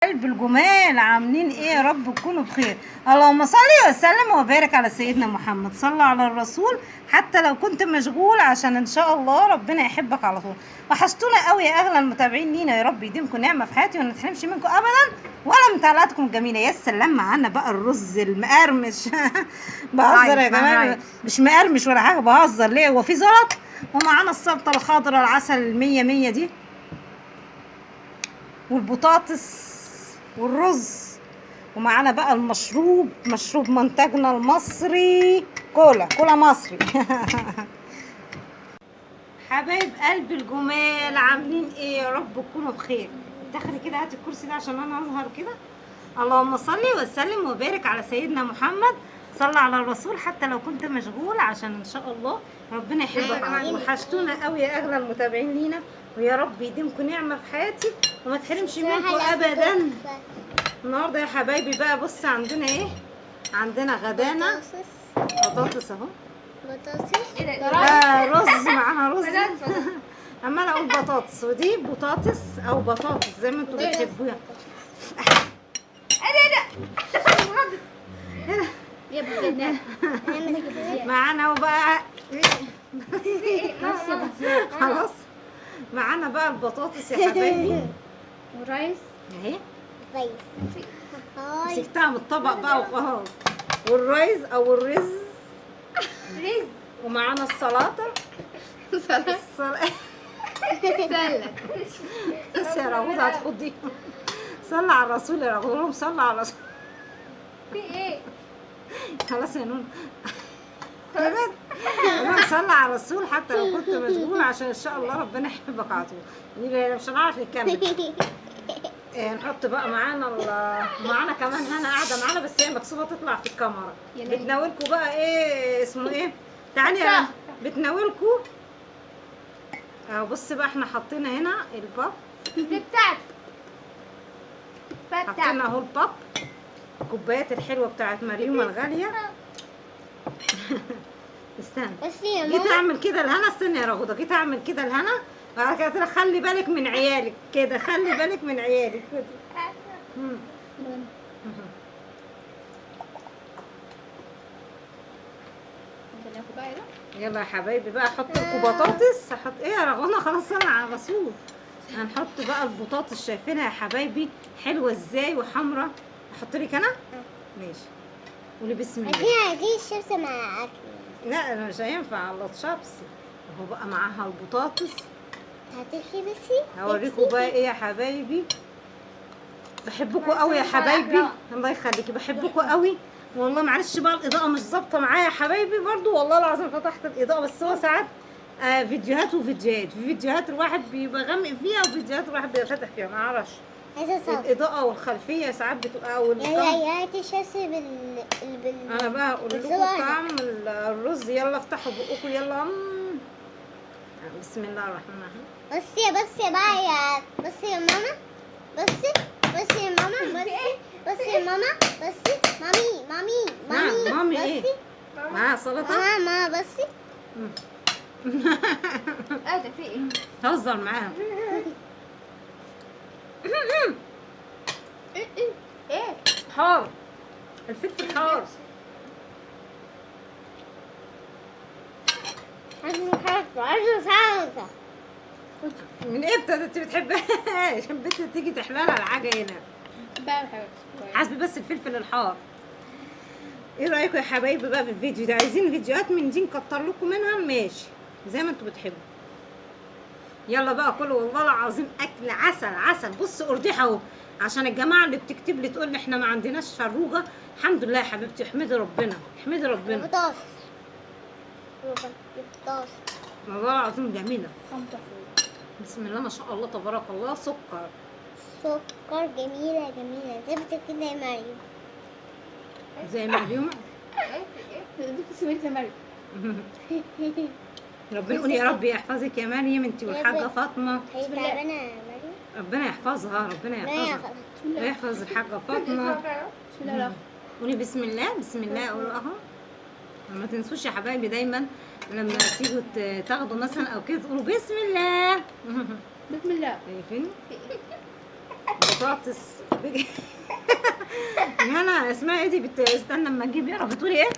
قلب الجمال عاملين ايه؟ يا رب تكونوا بخير. اللهم صل وسلم وبارك على سيدنا محمد. صلى على الرسول حتى لو كنت مشغول، عشان ان شاء الله ربنا يحبك على طول. وحشتونا قوي يا اغلى المتابعين لينا، يا رب يديمكم نعمه في حياتي وما نتحرمش منكم ابدا ولا من تعليقاتكم الجميله. يا سلام، معانا بقى الرز المقرمش بهزر يا جماعه، مش مقرمش ولا حاجه، بهزر ليه؟ هو في زلط. ومعانا السلطه الخضراء العسل المية مية دي، والبطاطس والرز، ومعانا بقى المشروب، مشروب منتجنا المصري، كولا مصري حبايب قلب الجمال عاملين ايه؟ يا رب تكونوا بخير. دخلي كده، هاتي الكرسي ده عشان انا اظهر كده. اللهم صل وسلم وبارك على سيدنا محمد. صلى على الرسول حتى لو كنت مشغول، عشان ان شاء الله ربنا يحبك. وحشتونا قوي يا اغلى المتابعين لينا، ويا رب يديمكم نعمه في حياتي وما تحرمش منكم ابدا. النهارده يا حبايبي بقى بص عندنا ايه؟ عندنا غدانا بطاطس اهو. بطاطس رز، معانا رز عماله اقول بطاطس، ودي بطاطس او بطاطس زي ما انتوا بتحبوها. يا بجد معانا وبقى خلاص، معانا بقى البطاطس يا حبايبي ورايس اهي، رايس مسكتها من الطبق بقى وخلاص. والرايز او الرز، ومعانا السلطه سلطة بس يا رغود هتفضي. صلى على الرسول يا رغود، صلى على الرسول. في ايه؟ خلاص يا نون تمام. صلى على الرسول حتى لو كنت مشغول، عشان ان شاء الله ربنا يحبك على طول. مش هنعرف نكمل. نحط بقى معانا كمان هنا قاعده معانا، بس هي مكسوفه تطلع في الكاميرا. بتناولكوا بقى ايه اسمه ايه؟ تعالي يا بتناولكوا اهو. بص بقى، احنا حاطين هنا الباب حاطين اهو الباب، الكوبايات الحلوه بتاعت مريومه الغاليه. استنى، جيت اعمل كده لهنا. استنى يا رغده، جيت اعمل كده لهنا. بعد كده خلي بالك من عيالك كده، خلي بالك من عيالك كده. يلا يا حبايبي بقى، احط لكم بطاطس. احط ايه يا رغونه؟ خلاص صلى على الرسول. هنحط بقى البطاطس، شايفينها يا حبايبي حلوه ازاي وحمرا. احط لك انا؟ ماشي، قولي بسم الله. دي الشيبس مع اكل. لا مش هينفع الله تشابس. اهو بقى معاها البطاطس. هتفي بسي هوريكم بقى ايه يا حبايبي. بحبكم قوي يا حبايبي، الله يخليكي، بحبكم قوي والله. معلش بقى الاضاءه مش ظابطه معايا يا حبايبي برضو، والله العظيم فتحت الاضاءه، بس هو ساعات فيديوهات وفيديوهات. في فيديوهات الواحد بيبقى غامق فيها، وفيديوهات الواحد بيبقى فاتح فيها، ما اعرفش. الاضاءه والخلفيه ساعات بتبقى يا الشيبس انا بقى اقول لكم طعم الرز. يلا افتحوا بقكم يلا. بسم الله الرحمن الرحيم. بصي بقى بصي يا ماما، بصي يا ماما، بصي يا ماما، بصي مامي ايه؟ معاها سلطه. ماما بصي. ده في ايه؟ هزر معاها. ايه؟ حار، الفلفل حار. عايزة سلطة. من امتى انت بتحبها؟ البنت تيجي تحلالها الحاجه هنا. حاسبي بس الفلفل الحار. ايه رايكم يا حبايبي بقى في الفيديو ده؟ عايزين فيديوهات من دي نكتر لكم منها؟ ماشي، زي ما انتوا بتحبوا. يلا بقى كلوا، والله العظيم اكل عسل. بص قرديح اهو، عشان الجماعه اللي بتكتب لي تقول لي احنا ما عندناش فروجه. الحمد لله يا حبيبتي، احمدي ربنا، احمدي ربنا. بطاطس والله العظيم جميله. بسم الله ما شاء الله تبارك الله. سكر جميلة زي كده يا مريم. زي مريم. ربنا يقول يا رب يحفظك يا مريم انت والحاجه فاطمه. هي تعبانة يا مريم. ربنا يحفظها، ويحفظ الحاجه فاطمه. قولي بسم الله. بسم الله قولوا اهو. ما تنسوش يا حبايبي دايما لما تيجوا تاخدوا مثلا او كده تقولوا بسم الله. بسم الله. شايفين؟ بطاطس هنا اسمها ايه دي استنى اما اجيب. يا رب بتقولي ايه؟